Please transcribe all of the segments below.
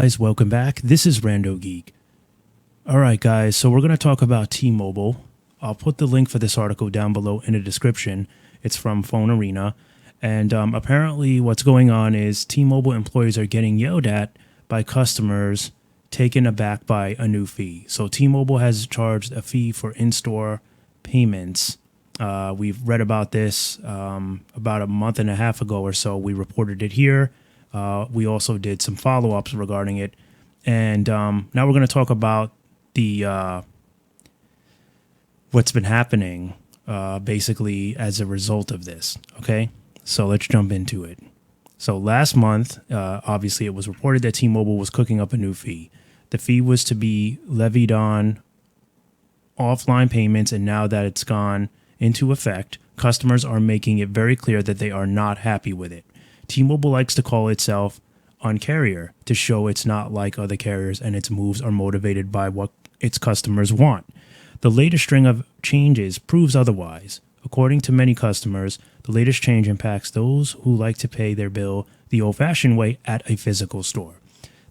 Guys, welcome back. This is RandoGEEK. All right, guys, so we're going to talk about T-Mobile. I'll put the link for this article down below in the description. It's from Phone Arena. And apparently what's going on is T-Mobile employees are getting yelled at by customers taken aback by a new fee. So T-Mobile has charged a fee for in-store payments. We've read about this about a month and a half ago or so. We reported it here. We also did some follow-ups regarding it. And now we're going to talk about the what's been happening basically as a result of this. Okay, so let's jump into it. So last month, obviously, it was reported that T-Mobile was cooking up a new fee. The fee was to be levied on offline payments, and now that it's gone into effect, customers are making it very clear that they are not happy with it. T-Mobile likes to call itself Un-carrier to show it's not like other carriers and its moves are motivated by what its customers want. The latest string of changes proves otherwise. According to many customers, the latest change impacts those who like to pay their bill the old-fashioned way at a physical store.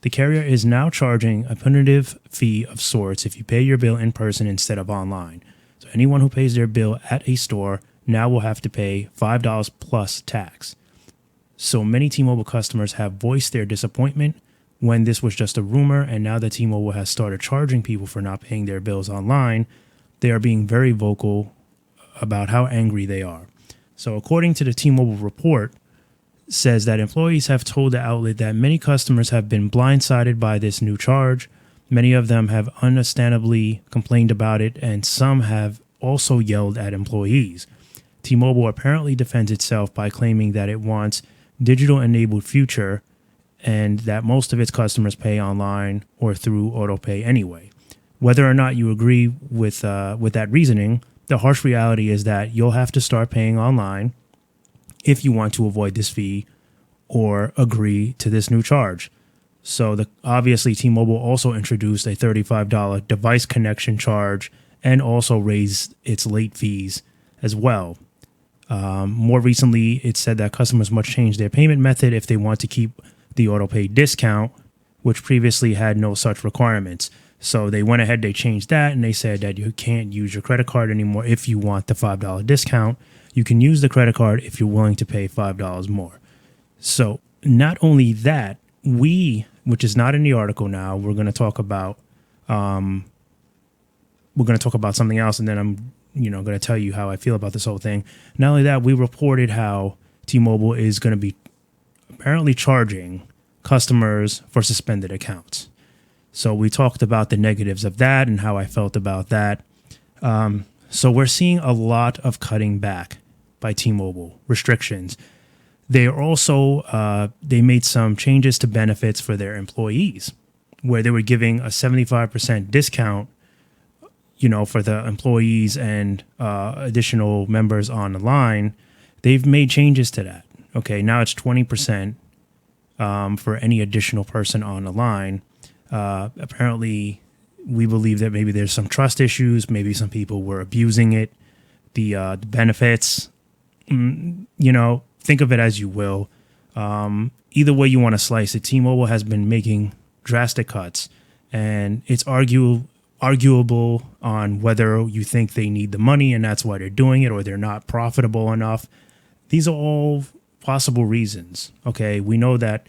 The carrier is now charging a punitive fee of sorts if you pay your bill in person instead of online. So anyone who pays their bill at a store now will have to pay $5 plus tax. So many T-Mobile customers have voiced their disappointment when this was just a rumor, and now that T-Mobile has started charging people for not paying their bills online, they are being very vocal about how angry they are. So according to the T-Mobile report, says that employees have told the outlet that many customers have been blindsided by this new charge. Many of them have understandably complained about it, and some have also yelled at employees. T-Mobile apparently defends itself by claiming that it wants digital-enabled future and that most of its customers pay online or through autopay anyway. Whether or not you agree with that reasoning, the harsh reality is that you'll have to start paying online if you want to avoid this fee or agree to this new charge. So obviously T-Mobile also introduced a $35 device connection charge and also raised its late fees as well. More recently, it said that customers must change their payment method if they want to keep the autopay discount, which previously had no such requirements. So they went ahead, they changed that, and they said that you can't use your credit card anymore if you want the $5 discount. You can use the credit card if you're willing to pay $5 more. So not only that, which is not in the article now, we're going to talk about something else, and then I'm going to tell you how I feel about this whole thing. Not only that, we reported how T-Mobile is going to be apparently charging customers for suspended accounts. So we talked about the negatives of that and how I felt about that. So we're seeing a lot of cutting back by T-Mobile, restrictions. They are also, they made some changes to benefits for their employees, where they were giving a 75% discount for the employees and additional members on the line. They've made changes to that. Okay, now it's 20% for any additional person on the line. Apparently, we believe that maybe there's some trust issues. Maybe some people were abusing it. The benefits, think of it as you will. Either way you want to slice it, T-Mobile has been making drastic cuts, and it's arguable on whether you think they need the money and that's why they're doing it, or they're not profitable enough. These are all possible reasons. Okay, we know that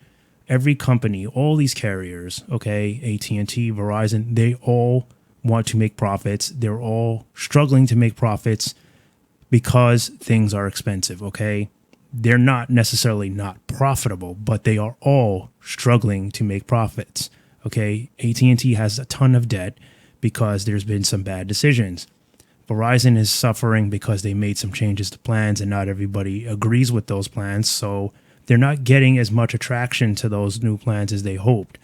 every company, all these carriers, okay, at&t, Verizon, they all want to make profits. They're all struggling to make profits because things are expensive. Okay, they're not necessarily not profitable, but they are all struggling to make profits. Okay, at&t has a ton of debt because there's been some bad decisions. Verizon is suffering because they made some changes to plans and not everybody agrees with those plans. So they're not getting as much attraction to those new plans as they hoped.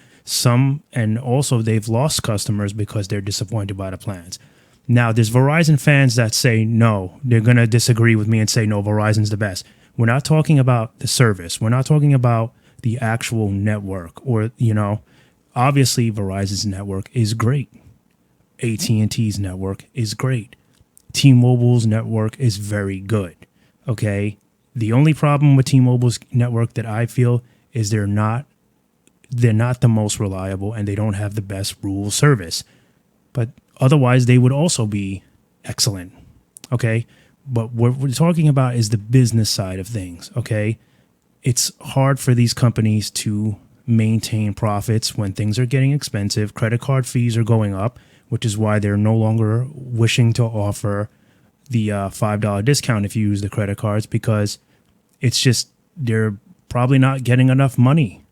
And also they've lost customers because they're disappointed by the plans. Now, there's Verizon fans that say, no, they're going to disagree with me and say, no, Verizon's the best. We're not talking about the service. We're not talking about the actual network or, obviously Verizon's network is great. AT&T's network is great. T-Mobile's network is very good. Okay. The only problem with T-Mobile's network that I feel is they're not they're not the most reliable and they don't have the best rural service. But otherwise, they would also be excellent. Okay. But what we're talking about is the business side of things. Okay. It's hard for these companies to maintain profits when things are getting expensive. Credit card fees are going up, which is why they're no longer wishing to offer the $5 discount if you use the credit cards, because it's just they're probably not getting enough money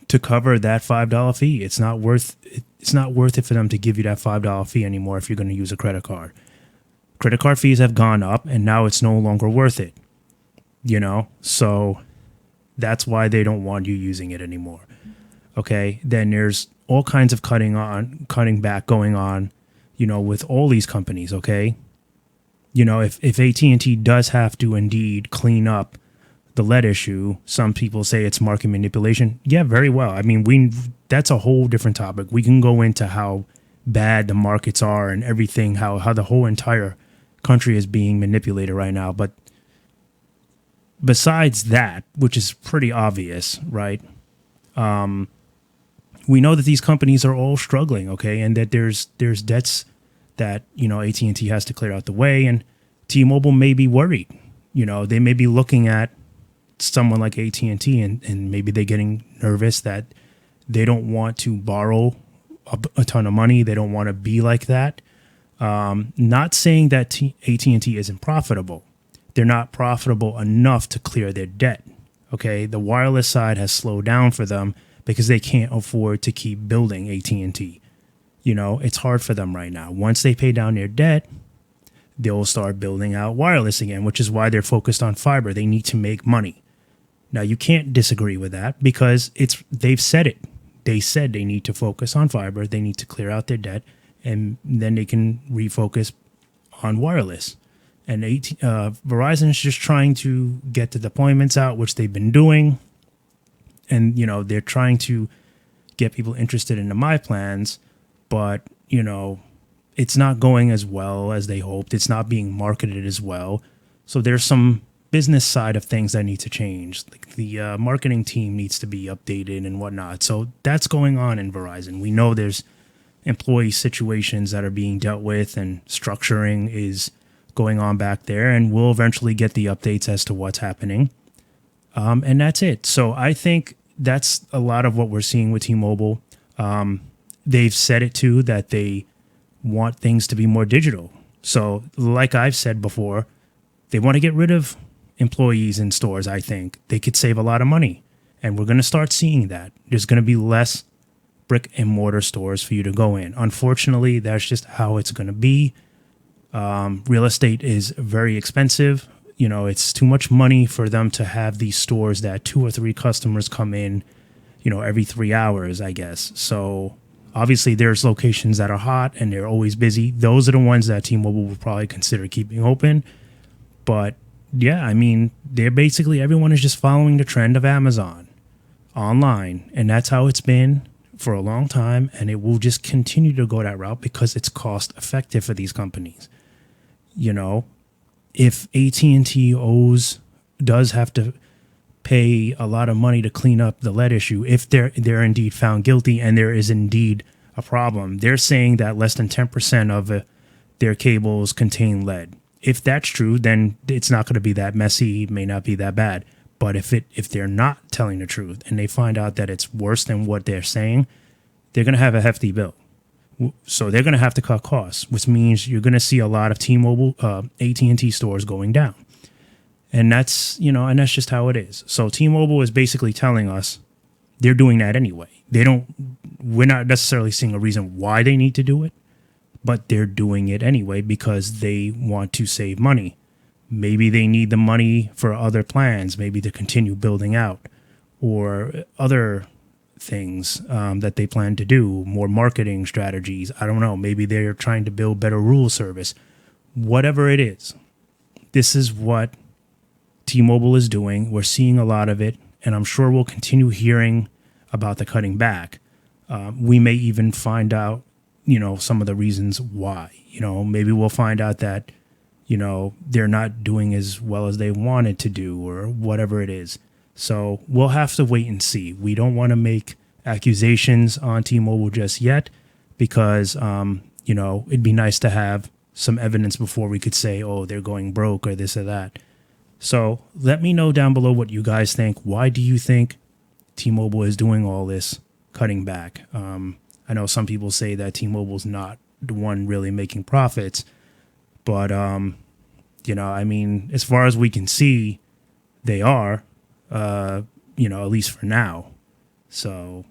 to cover that $5 fee. It's not worth it for them to give you that $5 fee anymore if you're going to use a credit card. Credit card fees have gone up and now it's no longer worth it. So that's why they don't want you using it anymore. Okay, then there's all kinds of cutting back going on, with all these companies. Okay, if AT&T does have to indeed clean up the lead issue, some people say it's market manipulation. Yeah, very well. I mean, that's a whole different topic. We can go into how bad the markets are and everything, how the whole entire country is being manipulated right now. But besides that, which is pretty obvious, right? We know that these companies are all struggling, okay, and that there's debts that AT&T has to clear out the way, and T-Mobile may be worried. They may be looking at someone like AT&T and maybe they're getting nervous that they don't want to borrow a ton of money. They don't want to be like that. Not saying that AT&T isn't profitable. They're not profitable enough to clear their debt. Okay, the wireless side has slowed down for them because they can't afford to keep building AT&T. It's hard for them right now. Once they pay down their debt, they'll start building out wireless again, which is why they're focused on fiber. They need to make money. Now, you can't disagree with that because they've said it. They said they need to focus on fiber. They need to clear out their debt, and then they can refocus on wireless. And Verizon is just trying to get the deployments out, which they've been doing. And, they're trying to get people interested in the My Plans, but, it's not going as well as they hoped. It's not being marketed as well. So there's some business side of things that need to change. Like the marketing team needs to be updated and whatnot. So that's going on in Verizon. We know there's employee situations that are being dealt with and structuring is going on back there, and we'll eventually get the updates as to what's happening. And that's it. So I think that's a lot of what we're seeing with T-Mobile. They've said it too, that they want things to be more digital. So like I've said before, they want to get rid of employees in stores. I think they could save a lot of money, and we're going to start seeing that. There's going to be less brick and mortar stores for you to go in. Unfortunately, that's just how it's going to be. Real estate is very expensive. It's too much money for them to have these stores that 2 or 3 customers come in, every 3 hours, I guess. So obviously there's locations that are hot and they're always busy. Those are the ones that T-Mobile will probably consider keeping open. But yeah, I mean, everyone is just following the trend of Amazon online. And that's how it's been for a long time. And it will just continue to go that route because it's cost effective for these companies. If AT&T does have to pay a lot of money to clean up the lead issue, if they're indeed found guilty and there is indeed a problem, they're saying that less than 10% of their cables contain lead. If that's true, then it's not going to be that messy. It may not be that bad. But if they're not telling the truth and they find out that it's worse than what they're saying, they're going to have a hefty bill. So they're going to have to cut costs, which means you're going to see a lot of T-Mobile, AT&T stores going down. And that's just how it is. So T-Mobile is basically telling us they're doing that anyway. We're not necessarily seeing a reason why they need to do it, but they're doing it anyway because they want to save money. Maybe they need the money for other plans, maybe to continue building out, or other things that they plan to do, more marketing strategies. I don't know. Maybe they're trying to build better rural service. Whatever it is, this is what T-Mobile is doing. We're seeing a lot of it, and I'm sure we'll continue hearing about the cutting back. We may even find out, some of the reasons why. Maybe we'll find out that, they're not doing as well as they wanted to do or whatever it is. So we'll have to wait and see. We don't want to make accusations on T-Mobile just yet because, it'd be nice to have some evidence before we could say, oh, they're going broke or this or that. So let me know down below what you guys think. Why do you think T-Mobile is doing all this cutting back? I know some people say that T-Mobile's not the one really making profits, but, as far as we can see, they are, at least for now. So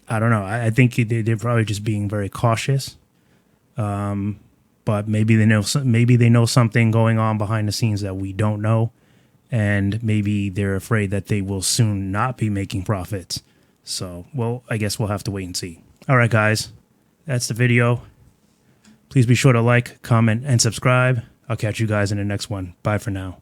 I don't know. I think they're probably just being very cautious. But maybe they know something going on behind the scenes that we don't know, and maybe they're afraid that they will soon not be making profits. So, well, I guess we'll have to wait and see. All right, guys, that's the video. Please be sure to like, comment, and subscribe. I'll catch you guys in the next one. Bye for now.